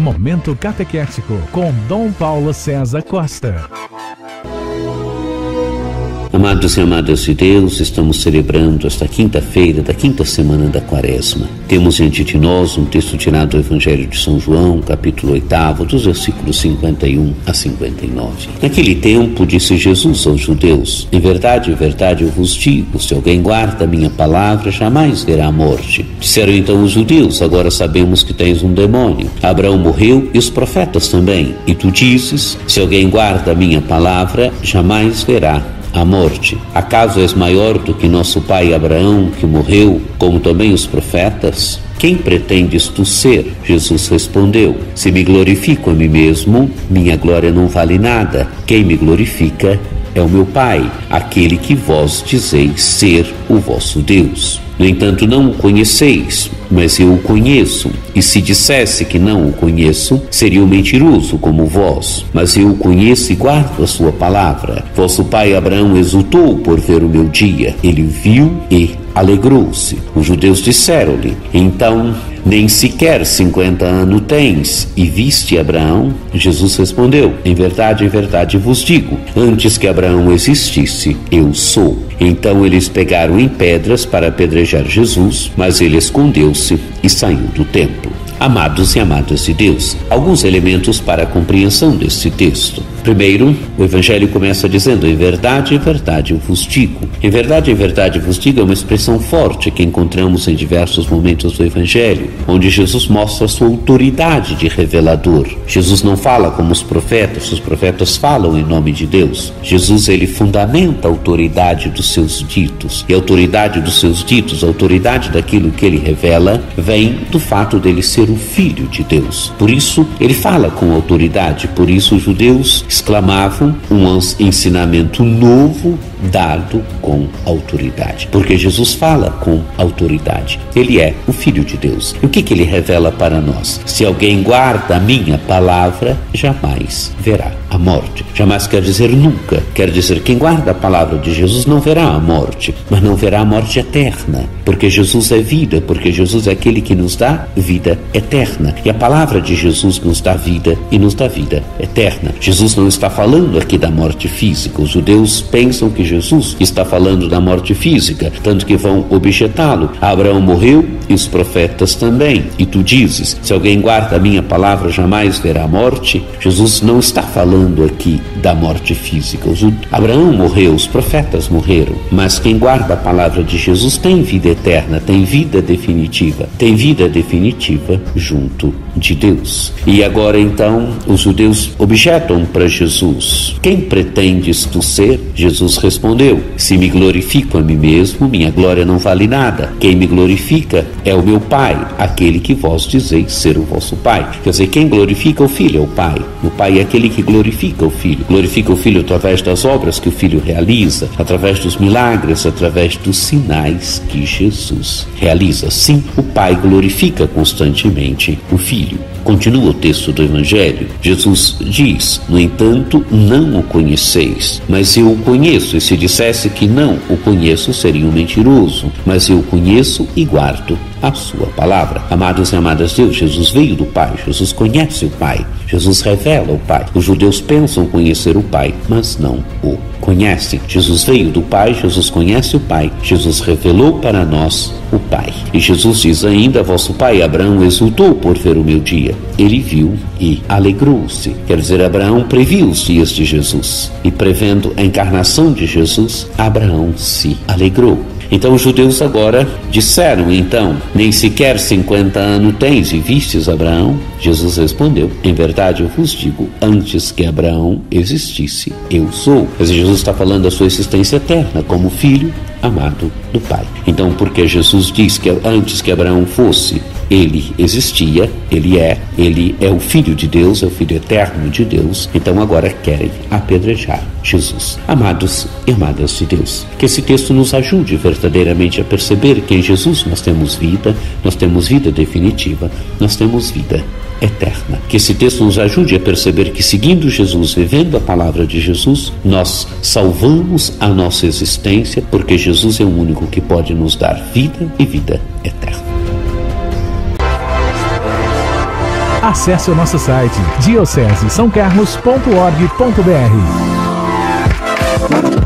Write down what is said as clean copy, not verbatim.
Momento Catequético com Dom Paulo César Costa. Amados e amadas de Deus, estamos celebrando esta quinta-feira da quinta semana da Quaresma. Temos diante de nós um texto tirado do Evangelho de São João, capítulo 8, dos versículos 51 a 59. Naquele tempo disse Jesus aos judeus: em verdade, eu vos digo, se alguém guarda a minha palavra, jamais verá a morte. Disseram então os judeus: agora sabemos que tens um demônio. Abraão morreu e os profetas também. E tu dizes: se alguém guarda a minha palavra, jamais verá a morte. Acaso és maior do que nosso pai Abraão, que morreu, como também os profetas? Quem pretendes tu ser? Jesus respondeu: se me glorifico a mim mesmo, minha glória não vale nada. Quem me glorifica é o meu Pai, aquele que vós dizeis ser o vosso Deus. No entanto, não o conheceis, mas eu o conheço. E se dissesse que não o conheço, seria um mentiroso como vós. Mas eu o conheço e guardo a sua palavra. Vosso pai Abraão exultou por ver o meu dia. Ele viu e alegrou-se. Os judeus disseram-lhe: então, nem sequer 50 anos tens, e viste Abraão? Jesus respondeu: em verdade vos digo, antes que Abraão existisse, eu sou. Então eles pegaram em pedras para apedrejar Jesus, mas ele escondeu-se e saiu do templo. Amados e amadas de Deus, alguns elementos para a compreensão deste texto. Primeiro, o Evangelho começa dizendo: em verdade eu vos digo. Em verdade vos digo é uma expressão forte que encontramos em diversos momentos do Evangelho, onde Jesus mostra a sua autoridade de revelador. Jesus não fala como os profetas falam em nome de Deus. Jesus, ele fundamenta a autoridade dos seus ditos. E a autoridade dos seus ditos, a autoridade daquilo que ele revela, vem do fato dele ser o Filho de Deus. Por isso, ele fala com autoridade. Por isso, os judeus exclamavam um ensinamento novo dado com autoridade. Porque Jesus fala com autoridade. Ele é o Filho de Deus. E o que ele revela para nós? Se alguém guarda a minha palavra, jamais verá a morte. Jamais quer dizer nunca. Quer dizer, quem guarda a palavra de Jesus não verá a morte, mas não verá a morte eterna. Porque Jesus é vida, porque Jesus é aquele que nos dá vida eterna. E a palavra de Jesus nos dá vida e nos dá vida eterna. Jesus não está falando aqui da morte física. Os judeus pensam que Jesus está falando da morte física, tanto que vão objetá-lo. Abraão morreu e os profetas também. E tu dizes: se alguém guarda a minha palavra, jamais verá a morte. Jesus não está falando aqui da morte física. Abraão morreu, os profetas morreram, mas quem guarda a palavra de Jesus tem vida eterna, tem vida definitiva junto de Deus. E agora então os judeus objetam para Jesus: quem pretendes tu ser? Jesus respondeu: se me glorifico a mim mesmo, minha glória não vale nada. Quem me glorifica é o meu Pai, aquele que vós dizeis ser o vosso Pai. Quer dizer, quem glorifica o Filho é o Pai. O Pai é aquele que glorifica o Filho. Glorifica o Filho através das obras que o Filho realiza, através dos milagres, através dos sinais que Jesus realiza. Sim, o Pai glorifica constantemente o Filho. Continua o texto do Evangelho. Jesus diz: no entanto, não o conheceis, mas eu o conheço. E se dissesse que não o conheço, seria um mentiroso. Mas eu o conheço e guardo a sua palavra. Amados e amadas de Deus, Jesus veio do Pai, Jesus conhece o Pai, Jesus revela o Pai. Os judeus pensam conhecer o Pai, mas não o conhecem. Jesus veio do Pai, Jesus conhece o Pai, Jesus revelou para nós o Pai. E Jesus diz ainda: vosso pai Abraão exultou por ver o meu dia. Ele viu e alegrou-se. Quer dizer, Abraão previu os dias de Jesus. E prevendo a encarnação de Jesus, Abraão se alegrou. Então os judeus agora disseram então: nem sequer 50 anos tens e vistes Abraão? Jesus respondeu: em verdade eu vos digo, antes que Abraão existisse, eu sou. Mas Jesus está falando da sua existência eterna como filho amado do Pai. Então, porque Jesus diz que antes que Abraão fosse, ele existia, ele é o Filho de Deus, é o Filho eterno de Deus. Então agora querem apedrejar Jesus. Amados e amadas de Deus, que esse texto nos ajude verdadeiramente a perceber que em Jesus nós temos vida definitiva, nós temos vida eterna. Que esse texto nos ajude a perceber que, seguindo Jesus, vivendo a palavra de Jesus, nós salvamos a nossa existência, porque Jesus é o único que pode nos dar vida e vida eterna. Acesse o nosso site diocesesaocarlos.org.br.